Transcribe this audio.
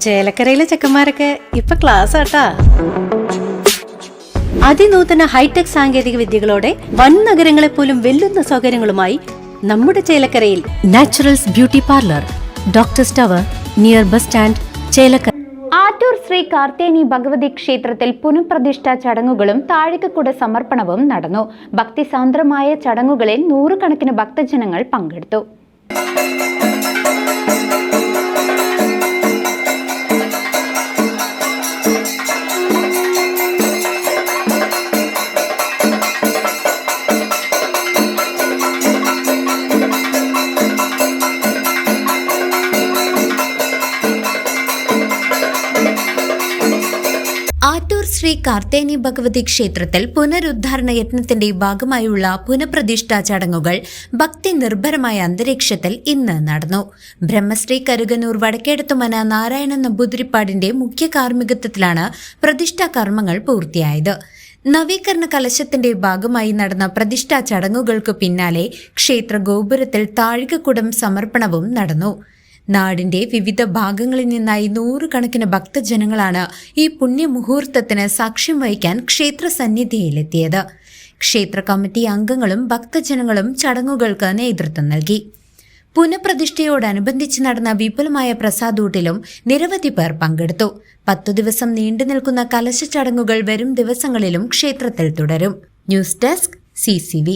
ചേലക്കരയിലെ ചെക്കന്മാരൊക്കെ ഇപ്പൊ ക്ലാസ് ആട്ടാ. അതിനൂതന ഹൈടെക് സാങ്കേതിക വിദ്യകളോടെ വൻ നഗരങ്ങളെ പോലും വെല്ലുന്ന സൗകര്യങ്ങളുമായി നമ്മുടെ ചേലക്കരയിൽ naturals beauty parlour, doctors tower, near bus stand, Chelakkara. Attur Sree Kartheni Bhagavathi ക്ഷേത്രത്തിൽ പുനഃപ്രതിഷ്ഠാ ചടങ്ങുകളും താഴികക്കുട സമർപ്പണവും നടന്നു. ഭക്തിസാന്ദ്രമായ ചടങ്ങുകളിൽ നൂറുകണക്കിന് ഭക്തജനങ്ങൾ പങ്കെടുത്തു. ആറ്റൂർ ശ്രീ കാർത്തേനി ഭഗവതി ക്ഷേത്രത്തിൽ പുനരുദ്ധാരണ യത്നത്തിന്റെ ഭാഗമായുള്ള പുനഃപ്രതിഷ്ഠാ ചടങ്ങുകൾ ഭക്തി നിർഭരമായ അന്തരീക്ഷത്തിൽ ഇന്ന് നടന്നു. ബ്രഹ്മശ്രീ കരുകന്നൂർ വടക്കേടത്തുമന നാരായണ നമ്പൂതിരിപ്പാടിന്റെ മുഖ്യ കാർമ്മികത്വത്തിലാണ് പ്രതിഷ്ഠാ കർമ്മങ്ങൾ പൂർത്തിയായത്. നവീകരണ കലശത്തിന്റെ ഭാഗമായി നടന്ന പ്രതിഷ്ഠാ ചടങ്ങുകൾക്ക് പിന്നാലെ ക്ഷേത്ര ഗോപുരത്തിൽ താഴികക്കുടം സമർപ്പണവും നടന്നു. നാടിന്റെ വിവിധ ഭാഗങ്ങളിൽ നിന്നായി നൂറുകണക്കിന് ഭക്തജനങ്ങളാണ് ഈ പുണ്യമുഹൂർത്തത്തിന് സാക്ഷ്യം വഹിക്കാൻ ക്ഷേത്ര സന്നിധിയിലെത്തിയത്. ക്ഷേത്ര കമ്മിറ്റി അംഗങ്ങളും ഭക്തജനങ്ങളും ചടങ്ങുകൾക്ക് നേതൃത്വം നൽകി. പുനഃപ്രതിഷ്ഠയോടനുബന്ധിച്ച് നടന്ന വിപുലമായ പ്രസാദൂട്ടിലും നിരവധി പേർ പങ്കെടുത്തു. 10 ദിവസം നീണ്ടു നിൽക്കുന്ന കലശ ചടങ്ങുകൾ വരും ദിവസങ്ങളിലും ക്ഷേത്രത്തിൽ തുടരും. News desk CCV.